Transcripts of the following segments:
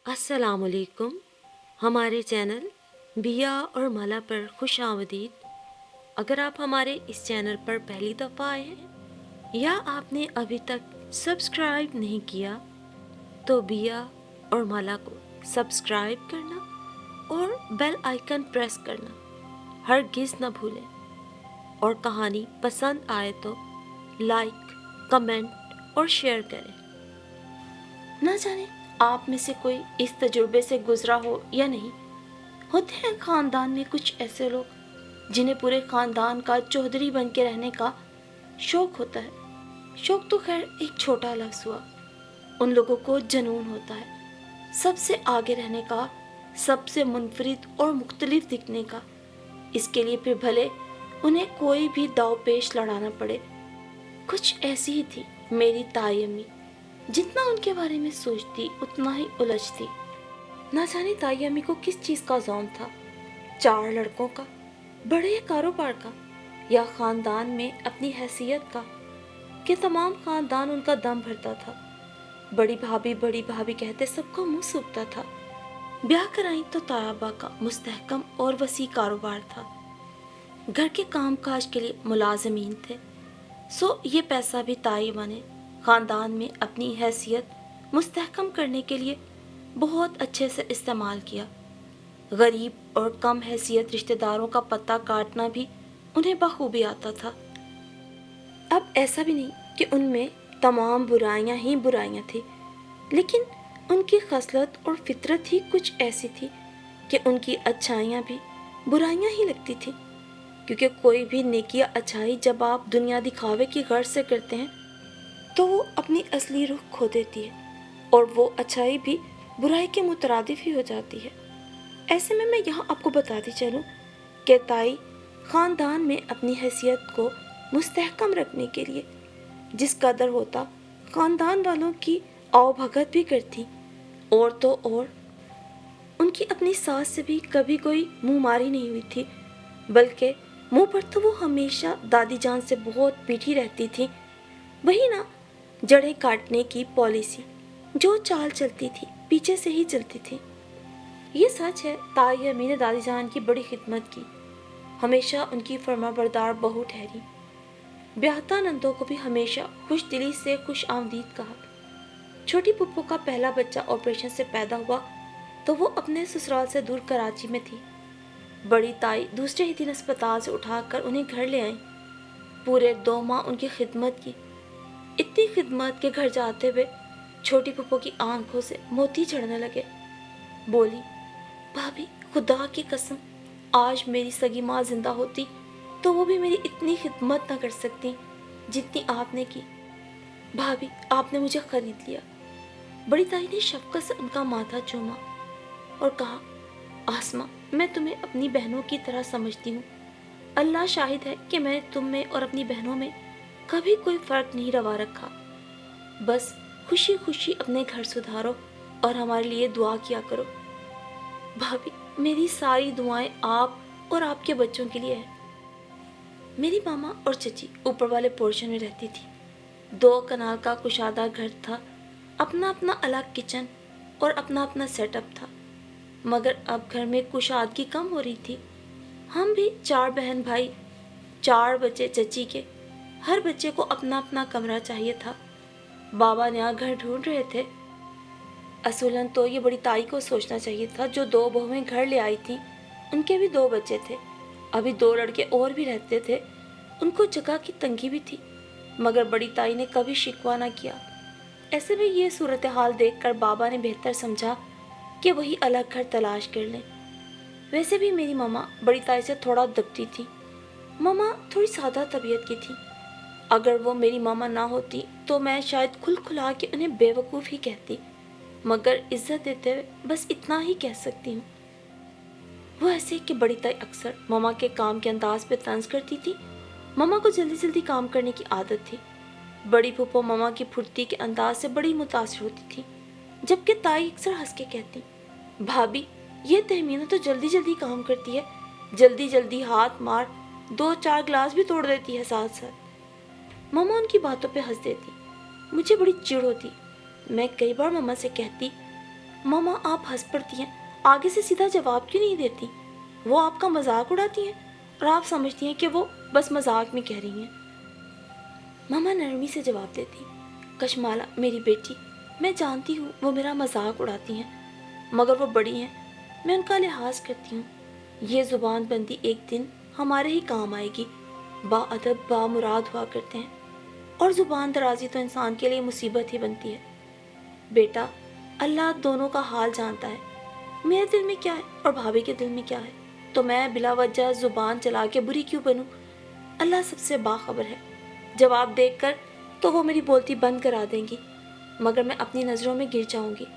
अस्सलाम वालेकुम। हमारे चैनल बिया और माला पर खुश आमदीद। अगर आप हमारे इस चैनल पर पहली दफ़ा आए हैं या आपने अभी तक सब्सक्राइब नहीं किया तो बिया और माला को सब्सक्राइब करना और बेल आइकन प्रेस करना हरगिज़ न भूलें। और कहानी पसंद आए तो लाइक, कमेंट और शेयर करें। ना जाने आप में से कोई इस तजुर्बे से गुजरा हो या नहीं। होते हैं खानदान में कुछ ऐसे लोग जिन्हें पूरे खानदान का चौधरी बन के रहने का शौक होता है। शौक तो खैर एक छोटा लफ्ज़ हुआ। उन लोगों को जुनून होता है सबसे आगे रहने का, सबसे मुनफरिद और मुख्तलिफ दिखने का। इसके लिए फिर भले उन्हें कोई भी दाव पेश लड़ाना पड़े। कुछ ऐसी ही थी मेरी ताई अम्मी। जितना उनके बारे में सोचती उतना ही उलझती। ना जाने ताई अम्मी को किस चीज़ का ज़ौन था, 4 लड़कों का, बड़े कारोबार का, या ख़ानदान में अपनी हैसियत का कि तमाम ख़ानदान उनका दम भरता था। बड़ी भाभी कहते सबका मुंह सूखता था। ब्याह कराई तो तायाबा का मुस्तहकम और वसी कारोबार था। घर के काम काज के लिए मुलाजमीन थे। सो ये पैसा भी ताइबा ने ख़ानदान में अपनी हैसियत मुस्तहकम करने के लिए बहुत अच्छे से इस्तेमाल किया। गरीब और कम हैसियत रिश्तेदारों का पत्ता काटना भी उन्हें बखूबी आता था। अब ऐसा भी नहीं कि उनमें तमाम बुराइयां ही बुराइयां थी, लेकिन उनकी खसलत और फितरत ही कुछ ऐसी थी कि उनकी अच्छाइयां भी बुराइयां ही लगती थी। क्योंकि कोई भी नेकी या अच्छाई जब आप दुनिया दिखावे की गर्ज से करते हैं तो वो अपनी असली रुख खो देती है और वो अच्छाई भी बुराई के मुतरादिफ ही हो जाती है। ऐसे में मैं यहाँ आपको बताती चलूँ कि ताई ख़ानदान में अपनी हैसियत को मुस्तहकम रखने के लिए जिस कदर होता ख़ानदान वालों की आओ भगत भी करती। और तो और उनकी अपनी सास से भी कभी कोई मुँह मारी नहीं हुई थी, बल्कि मुँह पर तो वो हमेशा दादी जान से बहुत पीठी रहती थी। वही ना, जड़ें काटने की पॉलिसी, जो चाल चलती थी पीछे से ही चलती थी। ये सच है, ताई अम्मी ने दादी जान की बड़ी खिदमत की, हमेशा उनकी फरमाबरदार बहू ठहरी। ब्याहता नंदों को भी हमेशा खुश दिली से खुश आमदीद कहा। छोटी पुप्पो का पहला बच्चा ऑपरेशन से पैदा हुआ तो वो अपने ससुराल से दूर कराची में थी। बड़ी ताई दूसरे ही दिन अस्पताल से उठाकर उन्हें घर ले आई। पूरे 2 माह उनकी खिदमत की। इतनी खिदमत के घर जाते हुए छोटी पुप्पो की आंखों से मोती झड़ने लगे। बोली, भाभी खुदा की कसम, आज मेरी सगी माँ जिंदा होती तो वो भी मेरी इतनी खिदमत ना कर सकती जितनी आपने की। भाभी आपने मुझे खरीद लिया। बड़ी ताई ने शफकत से उनका माथा चूमा और कहा, आसमा, मैं तुम्हें अपनी बहनों की तरह समझती हूँ। अल्लाह शाहिद है कि मैं तुम में और अपनी बहनों में कभी कोई फ़र्क नहीं रवा रखा। बस खुशी खुशी अपने घर सुधारो और हमारे लिए दुआ किया करो। भाभी मेरी सारी दुआएं आप और आपके बच्चों के लिए है। मेरी मामा और चची ऊपर वाले पोर्शन में रहती थी। 2 कनाल का कुशादा घर था, अपना अपना अलग किचन और अपना अपना सेटअप था। मगर अब घर में कुशादगी कम हो रही थी। हम भी 4 बहन भाई, 4 बच्चे चची के, हर बच्चे को अपना अपना कमरा चाहिए था। बाबा नया घर ढूंढ रहे थे। असूलन तो ये बड़ी ताई को सोचना चाहिए था, जो 2 बहुएं घर ले आई थी। उनके भी 2 बच्चे थे, अभी 2 लड़के और भी रहते थे। उनको जगह की तंगी भी थी, मगर बड़ी ताई ने कभी शिकवा ना किया। ऐसे में ये सूरत हाल देखकर बाबा ने बेहतर समझा कि वही अलग घर तलाश कर लें। वैसे भी मेरी मामा बड़ी ताई से थोड़ा दबती थी। मामा थोड़ी सादा तबीयत की थी। अगर वो मेरी मामा ना होती तो मैं शायद खुल खुला के उन्हें बेवकूफ़ ही कहती, मगर इज्जत देते हुए बस इतना ही कह सकती हूँ। वो ऐसे कि बड़ी ताई अक्सर मामा के काम के अंदाज पे तंज करती थी। मामा को जल्दी जल्दी काम करने की आदत थी। बड़ी फूफो मामा की फुर्ती के अंदाज से बड़ी मुतासर होती थी, जबकि ताई अक्सर हंस के कहती, भाभी ये तहमीना तो जल्दी जल्दी काम करती है, जल्दी जल्दी हाथ मार 2-4 गिलास भी तोड़ देती है साथ साथ। मामा उनकी बातों पे हंस देती। मुझे बड़ी चिढ़ होती। मैं कई बार मामा से कहती, मामा आप हंस पड़ती हैं, आगे से सीधा जवाब क्यों नहीं देती? वो आपका मजाक उड़ाती हैं और आप समझती हैं कि वो बस मजाक में कह रही हैं। मामा नरमी से जवाब देती, कशमाला मेरी बेटी, मैं जानती हूँ वो मेरा मजाक उड़ाती हैं, मगर वो बड़ी हैं, मैं उनका लिहाज करती हूँ। ये ज़ुबान बंदी एक दिन हमारे ही काम आएगी। बाअदब बामुराद हुआ करते हैं, और ज़ुबान दराजी तो इंसान के लिए मुसीबत ही बनती है। बेटा, अल्लाह दोनों का हाल जानता है, मेरे दिल में क्या है और भाभी के दिल में क्या है, तो मैं बिला वजह ज़ुबान चला के बुरी क्यों बनूं? अल्लाह सबसे बाखबर है। जवाब देकर तो वो मेरी बोलती बंद करा देंगी, मगर मैं अपनी नज़रों में गिर जाऊंगी।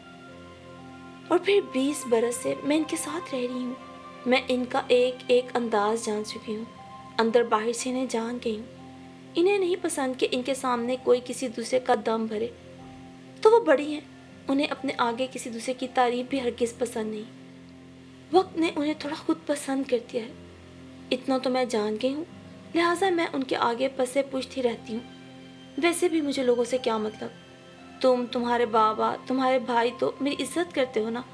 और फिर 20 बरस से मैं इनके साथ रह रही हूँ, मैं इनका एक एक अंदाज जान चुकी हूँ, अंदर बाहर से इन्हें जान गई हूँ। इन्हें नहीं पसंद कि इनके सामने कोई किसी दूसरे का दम भरे, तो वो बड़ी हैं, उन्हें अपने आगे किसी दूसरे की तारीफ भी हरगिज़ पसंद नहीं। वक्त ने उन्हें थोड़ा खुद पसंद कर दिया है, इतना तो मैं जान गई हूँ, लिहाजा मैं उनके आगे पसे पूछती रहती हूँ। वैसे भी मुझे लोगों से क्या मतलब, तुम्हारे बाबा, तुम्हारे भाई तो मेरी इज्जत करते हो ना,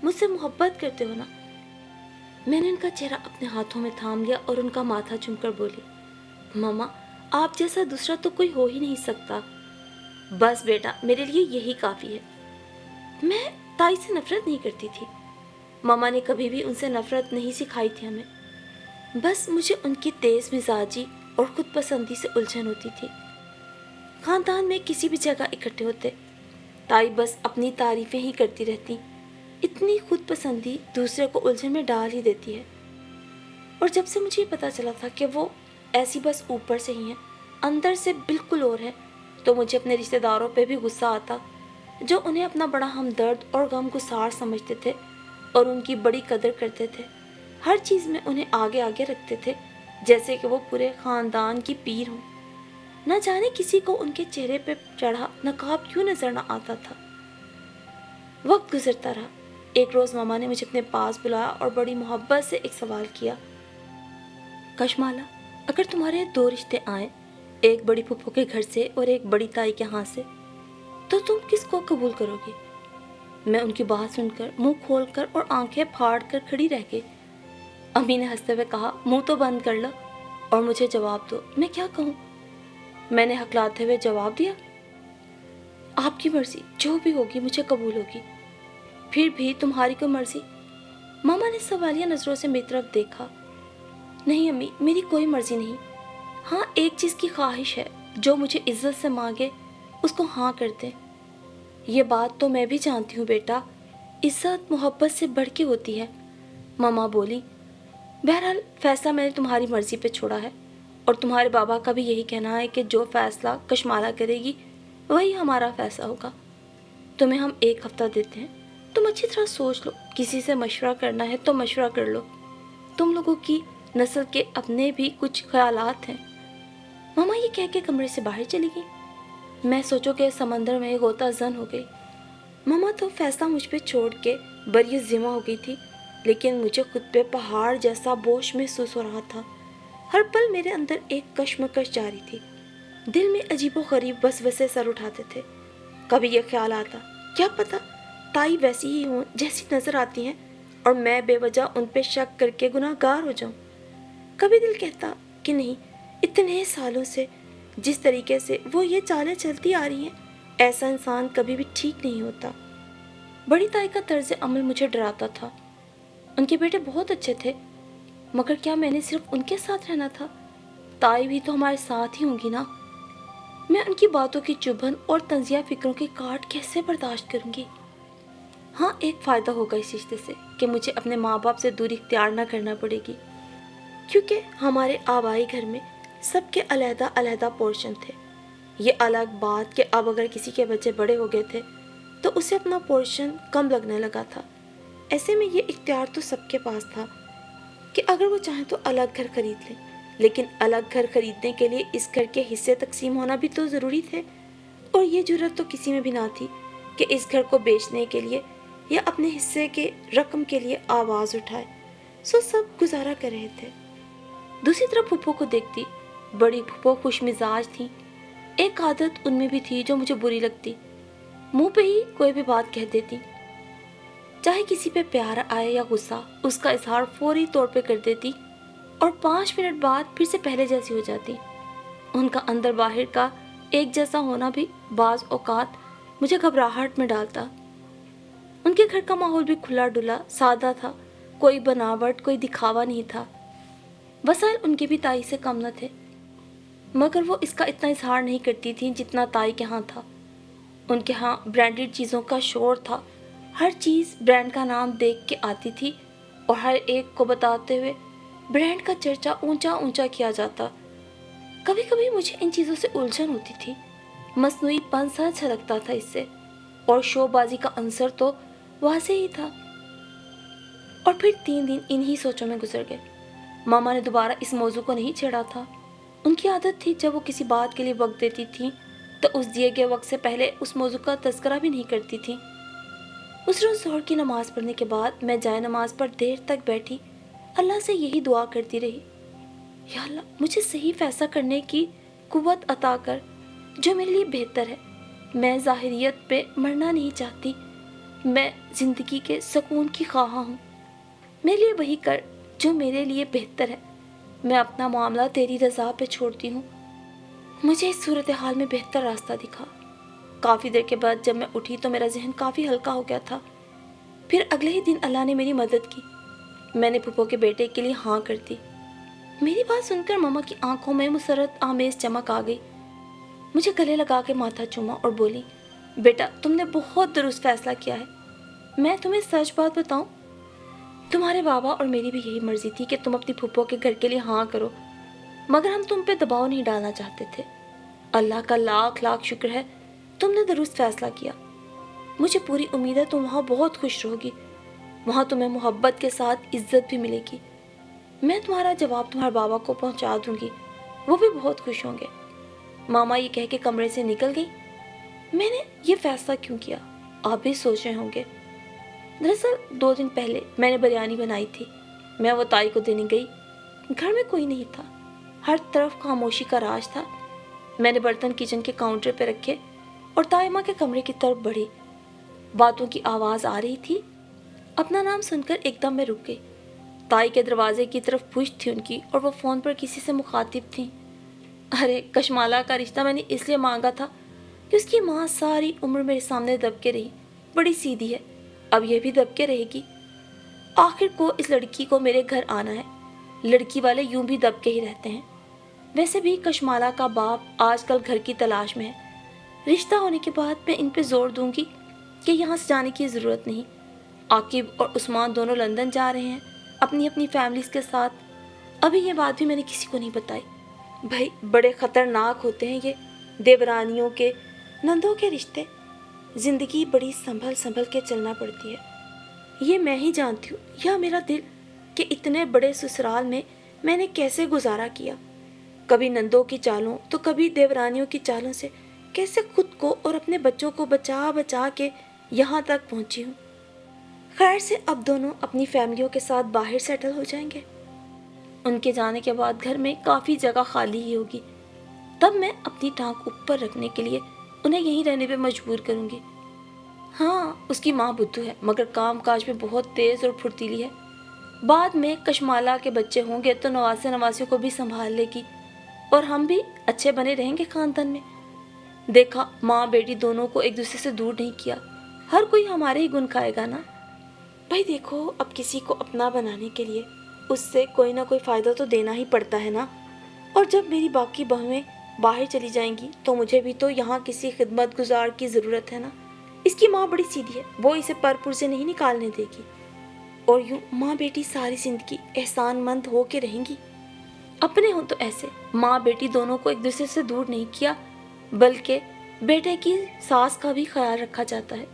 मुझसे मोहब्बत करते हो ना। मैंने उनका चेहरा अपने हाथों में थाम लिया और उनका माथा चूमकर बोली, मामा आप जैसा दूसरा तो कोई हो ही नहीं सकता। बस बेटा, मेरे लिए यही काफ़ी है। मैं ताई से नफरत नहीं करती थी, मामा ने कभी भी उनसे नफरत नहीं सिखाई थी हमें। बस मुझे उनकी तेज़ मिजाजी और खुद पसंदी से उलझन होती थी। खानदान में किसी भी जगह इकट्ठे होते, ताई बस अपनी तारीफ़ें ही करती रहती। इतनी खुद पसंदी दूसरे को उलझन में डाल ही देती है। और जब से मुझे पता चला था कि वो ऐसी बस ऊपर से ही है, अंदर से बिल्कुल और है, तो मुझे अपने रिश्तेदारों पे भी गुस्सा आता, जो उन्हें अपना बड़ा हमदर्द और गमगुसार समझते थे और उनकी बड़ी कदर करते थे। हर चीज़ में उन्हें आगे आगे रखते थे, जैसे कि वो पूरे ख़ानदान की पीर हों। न जाने किसी को उनके चेहरे पे चढ़ा नकाब क्यों नजर न आता था। वक्त गुजरता रहा। एक रोज़ मामा ने मुझे अपने पास बुलाया और बड़ी मोहब्बत से एक सवाल किया, कशमाला, अगर तुम्हारे 2 रिश्ते आए, एक बड़ी फूफो के घर से और एक बड़ी ताई के यहाँ से, तो तुम किसको कबूल करोगे? मैं उनकी बात सुनकर मुंह खोलकर और आंखें फाड़ कर खड़ी रह गई। अम्मी ने हंसते हुए कहा, मुंह तो बंद कर लो और मुझे जवाब दो, मैं क्या कहूँ? मैंने हकलाते हुए जवाब दिया, आपकी मर्जी, जो भी होगी मुझे कबूल होगी। फिर भी तुम्हारी कोई मर्जी? मामा ने सवालिया नज़रों से मेरी तरफ देखा। नहीं अम्मी, मेरी कोई मर्जी नहीं। हाँ, एक चीज़ की ख्वाहिश है, जो मुझे इज्जत से मांगे उसको हाँ कर दे। ये बात तो मैं भी जानती हूँ बेटा, इज्जत मोहब्बत से बढ़ के होती है, मामा बोली। बहरहाल फैसला मैंने तुम्हारी मर्जी पे छोड़ा है, और तुम्हारे बाबा का भी यही कहना है कि जो फैसला कशमाला करेगी वही हमारा फैसला होगा। तुम्हें हम 1 हफ्ता देते हैं, तुम अच्छी तरह सोच लो, किसी से मशवरा करना है तो मशवरा कर लो, तुम लोगों की नस्ल के अपने भी कुछ ख्यालात हैं। मामा ये कह के कमरे से बाहर चली गई। मैं सोचो कि समंदर में गोता जन हो गई। मामा तो फैसला मुझ पे छोड़ के बरी ज़िम्मा हो गई थी, लेकिन मुझे खुद पे पहाड़ जैसा बोझ महसूस हो रहा था। हर पल मेरे अंदर एक कश्मकश जारी थी, दिल में अजीबोगरीब वसवसे सर उठाते थे। कभी यह ख्याल आता, क्या पता ताई वैसी ही हों जैसी नज़र आती हैं और मैं बेवजह उन पे शक करके गुनाहगार हो जाऊं। कभी दिल कहता कि नहीं, इतने सालों से जिस तरीके से वो ये चालें चलती आ रही हैं, ऐसा इंसान कभी भी ठीक नहीं होता। बड़ी ताई का तर्ज अमल मुझे डराता था। उनके बेटे बहुत अच्छे थे, मगर क्या मैंने सिर्फ उनके साथ रहना था? ताई भी तो हमारे साथ ही होंगी ना। मैं उनकी बातों की चुभन और तंजिया फिक्रों के काट कैसे बर्दाश्त करूंगी? हाँ, एक फ़ायदा होगा इस रिश्ते से कि मुझे अपने माँ बाप से दूरी इख्तियार न करना पड़ेगी, क्योंकि हमारे आबाई घर में सबके अलहदा अलहदा पोर्शन थे। ये अलग बात कि अब अगर किसी के बच्चे बड़े हो गए थे तो उसे अपना पोर्शन कम लगने लगा था। ऐसे में ये इख्तियार तो सबके पास था कि अगर वो चाहें तो अलग घर खरीद लें, लेकिन अलग घर खरीदने के लिए इस घर के हिस्से तकसीम होना भी तो ज़रूरी थे, और ये जुर्रत तो किसी में भी ना थी कि इस घर को बेचने के लिए या अपने हिस्से के रकम के लिए आवाज़ उठाए। सो सब गुजारा कर रहे थे। दूसरी तरफ फूफो को देखती, बड़ी फूफो खुश मिजाज थी। एक आदत उनमें भी थी जो मुझे बुरी लगती, मुंह पे ही कोई भी बात कह देती। चाहे किसी पे प्यार आए या गुस्सा, उसका इजहार फौरी तौर पे कर देती और 5 मिनट बाद फिर से पहले जैसी हो जाती। उनका अंदर बाहर का एक जैसा होना भी बाज़ औक़ात मुझे घबराहट में डालता। उनके घर का माहौल भी खुला डुला सादा था, कोई बनावट, कोई दिखावा नहीं था। वसाइल उनके भी ताई से कम न थे, मगर वो इसका इतना इजहार नहीं करती थी जितना ताई के यहाँ था। उनके यहाँ ब्रांडेड चीज़ों का शोर था, हर चीज़ ब्रांड का नाम देख के आती थी और हर एक को बताते हुए ब्रांड का चर्चा ऊंचा ऊंचा किया जाता। कभी कभी मुझे इन चीज़ों से उलझन होती थी, मसनूईपन सा छलकता था इससे, और शोबाजी का अंसर तो वाज़े ही था। और फिर 3 दिन इन्हीं सोचों में गुजर गए। मामा ने दोबारा इस मौजू को नहीं छेड़ा था। उनकी आदत थी जब वो किसी बात के लिए वक्त देती थी तो उस दिए गए वक्त से पहले उस मौजू का तज़किरा भी नहीं करती थी। उस रोज़ ज़ोहर की नमाज़ पढ़ने के बाद मैं जाए नमाज पर देर तक बैठी अल्लाह से यही दुआ करती रही, या अल्लाह मुझे सही फैसला करने की कुव्वत अता कर जो मेरे लिए बेहतर है। मैं ज़ाहिरियत पे मरना नहीं चाहती, मैं ज़िंदगी के सुकून की ख्वाहा हूँ। मेरे लिए वही कर जो मेरे लिए बेहतर है। मैं अपना मामला तेरी रज़ा पे छोड़ती हूँ। मुझे इस सूरत हाल में बेहतर रास्ता दिखा। काफ़ी देर के बाद जब मैं उठी तो मेरा जहन काफ़ी हल्का हो गया था। फिर अगले ही दिन अल्लाह ने मेरी मदद की। मैंने फूफो के बेटे के लिए हाँ कर दी। मेरी बात सुनकर मामा की आंखों में मुसरत आमेज चमक आ गई। मुझे गले लगा के माथा चूमा और बोली, बेटा तुमने बहुत दुरुस्त फैसला किया है। मैं तुम्हें सच बात बताऊं, तुम्हारे बाबा और मेरी भी यही मर्जी थी कि तुम अपनी फूफो के घर के लिए हाँ करो, मगर हम तुम पे दबाव नहीं डालना चाहते थे। अल्लाह का लाख लाख शुक्र है तुमने दुरुस्त फैसला किया। मुझे पूरी उम्मीद है तुम वहाँ बहुत खुश रहोगी। वहाँ तुम्हें मोहब्बत के साथ इज्जत भी मिलेगी। मैं तुम्हारा जवाब तुम्हारे बाबा को पहुँचा दूंगी, वो भी बहुत खुश होंगे। मामा ये कह के कमरे से निकल गई। मैंने ये फैसला क्यों किया, आप भी सोच रहे होंगे। दरअसल 2 दिन पहले मैंने बिरयानी बनाई थी। मैं वो ताई को देने गई। घर में कोई नहीं था, हर तरफ खामोशी का राज था। मैंने बर्तन किचन के काउंटर पर रखे और ताई माँ के कमरे की तरफ बढ़ी। बातों की आवाज़ आ रही थी। अपना नाम सुनकर एकदम मैं रुक गई। ताई के दरवाजे की तरफ पुश्त थी उनकी और वो फ़ोन पर किसी से मुखातिब थी। अरे कशमाला का रिश्ता मैंने इसलिए मांगा था कि उसकी माँ सारी उम्र मेरे सामने दबके रही, बड़ी सीधी है, अब यह भी दबके रहेगी। आखिर को इस लड़की को मेरे घर आना है। लड़की वाले यूं भी दबके ही रहते हैं। वैसे भी कशमाला का बाप आजकल घर की तलाश में है। रिश्ता होने के बाद मैं इन पे जोर दूंगी कि यहाँ से जाने की ज़रूरत नहीं। आकिब और उस्मान दोनों लंदन जा रहे हैं अपनी अपनी फैमिलीज़ के साथ। अभी ये बात भी मैंने किसी को नहीं बताई। भाई बड़े ख़तरनाक होते हैं ये देवरानियों के, नंदों के रिश्ते। ज़िंदगी बड़ी संभल संभल के चलना पड़ती है। ये मैं ही जानती हूँ, या मेरा दिल, कि इतने बड़े ससुराल में मैंने कैसे गुजारा किया। कभी नंदों की चालों तो कभी देवरानियों की चालों से कैसे खुद को और अपने बच्चों को बचा बचा के यहाँ तक पहुँची हूँ। खैर से अब दोनों अपनी फैमिलियों के साथ बाहर सेटल हो जाएंगे। उनके जाने के बाद घर में काफ़ी जगह खाली ही होगी। तब मैं अपनी टांग ऊपर रखने के लिए उन्हें यहीं रहने पे मजबूर करूँगी। हाँ, उसकी माँ बुद्धू है, मगर काम काज में बहुत तेज़ और फुर्तीली है। बाद में कशमाला के बच्चे होंगे तो नवासे नवासियों को भी संभाल लेगी और हम भी अच्छे बने रहेंगे ख़ानदान में। देखा, माँ बेटी दोनों को एक दूसरे से दूर नहीं किया। हर कोई हमारे ही गुण खाएगा ना। भाई देखो, अब किसी को अपना बनाने के लिए उससे कोई ना कोई फ़ायदा तो देना ही पड़ता है ना। और जब मेरी बाकी बहुएं बाहर चली जाएंगी तो मुझे भी तो यहाँ किसी खिदमत गुजार की ज़रूरत है ना। इसकी माँ बड़ी सीधी है, वो इसे परपुर से नहीं निकालने देगी। और यूँ माँ बेटी सारी ज़िंदगी एहसानमंद हो के रहेंगी। अपने हों तो ऐसे माँ बेटी दोनों को एक दूसरे से दूर नहीं किया, बल्कि बेटे की सास का भी ख्याल रखा जाता है।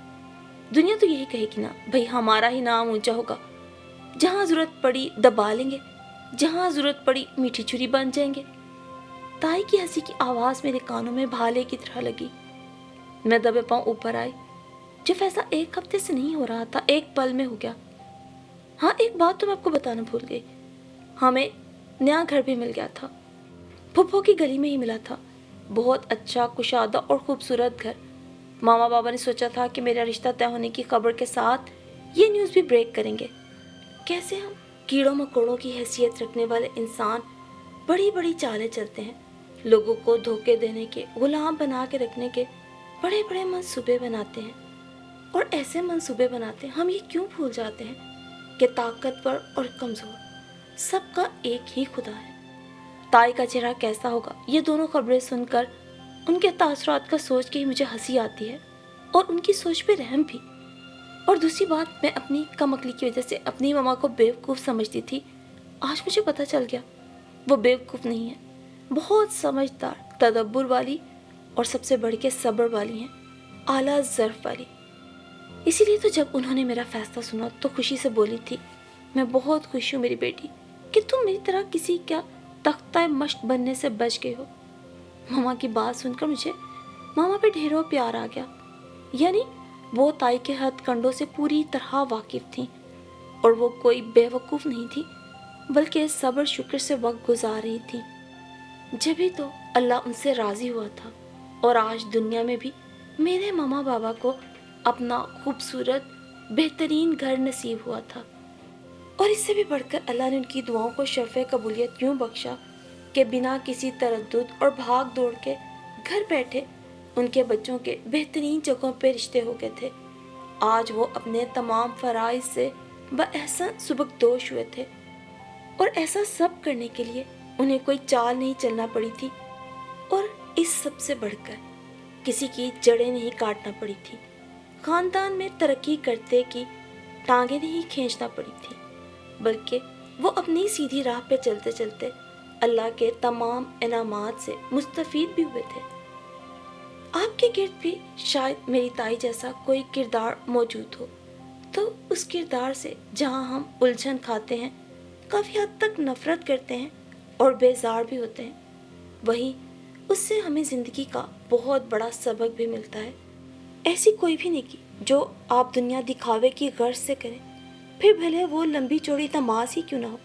दुनिया तो यही कहेगी ना, भाई हमारा ही नाम ऊंचा होगा। जहाँ ज़रूरत पड़ी दबा लेंगे, जहाँ ज़रूरत पड़ी मीठी छुरी बन जाएंगे। ताई की हंसी की आवाज़ मेरे कानों में भाले की तरह लगी। मैं दबे पाँव ऊपर आई। जो फैसला 1 हफ्ते से नहीं हो रहा था, एक पल में हो गया। हाँ, एक बात तो मैं आपको बताना भूल गई। हमें नया घर भी मिल गया था। फुफ्फो की गली में ही मिला था। बहुत अच्छा, कुशादा और खूबसूरत घर। मामा बाबा ने सोचा था कि मेरा रिश्ता तय होने की खबर के साथ یہ نیوز بھی بریک کریں گے۔ کیسے ہم کیڑوں مکوڑوں کی حیثیت رکھنے والے انسان بڑی بڑی چالیں چلتے ہیں، لوگوں کو دھوکے دینے کے، غلام بنا کے رکھنے کے بڑے بڑے منصوبے بناتے ہیں۔ اور ایسے منصوبے بناتے ہیں، ہم یہ کیوں بھول جاتے ہیں کہ طاقتور اور کمزور سب کا ایک ہی خدا ہے۔ تائی کا چہرہ کیسا ہوگا، یہ دونوں خبریں سن کر ان کے تاثرات کا سوچ کے ہی مجھے ہنسی آتی ہے اور ان کی سوچ پہ رحم بھی۔ اور دوسری بات، میں اپنی کم عقلی کی وجہ سے اپنی ماما کو بیوقوف سمجھتی تھی، آج مجھے پتہ چل گیا وہ بیوقوف نہیں ہے، بہت سمجھدار، تدبر والی اور سب سے بڑھ کے صبر والی ہیں، اعلیٰ ظرف والی۔ اسی لیے تو جب انہوں نے میرا فیصلہ سنا تو خوشی سے بولی تھی، میں بہت خوش ہوں میری بیٹی کہ تم میری طرح کسی کا تختہ مشق بننے سے بچ گئی ہو۔ ماما کی بات سن کر مجھے ماما پہ ڈھیروں پیار آ گیا، یعنی وہ تائی کے ہتھ کنڈوں سے پوری طرح واقف تھیں اور وہ کوئی بے وقوف نہیں تھی بلکہ صبر شکر سے وقت گزار رہی تھی۔ جبھی تو اللہ ان سے راضی ہوا تھا اور آج دنیا میں بھی میرے ماما بابا کو اپنا خوبصورت بہترین گھر نصیب ہوا تھا۔ اور اس سے بھی بڑھ کر اللہ نے ان کی دعاؤں کو شرف قبولیت یوں بخشا کہ بنا کسی تردد اور بھاگ دوڑ کے گھر بیٹھے ان کے بچوں کے بہترین جگہوں پہ رشتے ہو گئے تھے۔ آج وہ اپنے تمام فرائض سے باحسن سبکدوش ہوئے تھے اور ایسا سب کرنے کے لیے انہیں کوئی چال نہیں چلنا پڑی تھی اور اس سب سے بڑھ کر کسی کی جڑیں نہیں کاٹنا پڑی تھی، خاندان میں ترقی کرتے کی ٹانگیں نہیں کھینچنا پڑی تھی، بلکہ وہ اپنی سیدھی راہ پہ چلتے چلتے اللہ کے تمام انعامات سے مستفید بھی ہوئے تھے۔ آپ کے گرد بھی شاید میری تائی جیسا کوئی کردار موجود ہو، تو اس کردار سے جہاں ہم الجھن کھاتے ہیں، کافی حد تک نفرت کرتے ہیں اور بیزار بھی ہوتے ہیں، وہیں اس سے ہمیں زندگی کا بہت بڑا سبق بھی ملتا ہے۔ ایسی کوئی بھی نیکی جو آپ دنیا دکھاوے کی غرض سے کریں، پھر بھلے وہ لمبی چوڑی نماز ہی کیوں نہ ہو،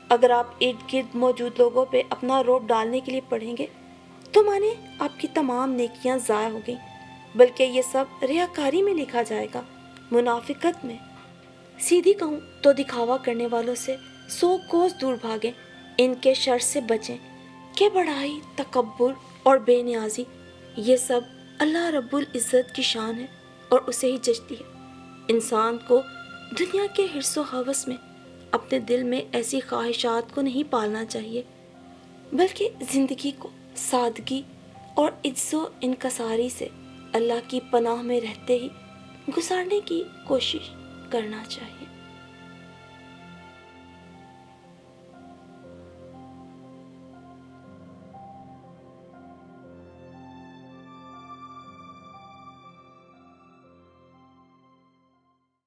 اگر آپ ارد گرد موجود لوگوں پہ اپنا روب ڈالنے کے لیے پڑھیں گے تو مانے آپ کی تمام نیکیاں ضائع ہو گئیں، بلکہ یہ سب ریاکاری میں لکھا جائے گا، منافقت میں۔ سیدھی کہوں تو دکھاوا کرنے والوں سے 100 کوس دور بھاگیں، ان کے شر سے بچیں کہ بڑائی، تکبر اور بے نیازی یہ سب اللہ رب العزت کی شان ہے اور اسے ہی جچتی ہے۔ انسان کو دنیا کے حرص و ہوس میں اپنے دل میں ایسی خواہشات کو نہیں پالنا چاہیے، بلکہ زندگی کو سادگی اور عجز و انکساری سے اللہ کی پناہ میں رہتے ہی گزارنے کی کوشش کرنا چاہیے۔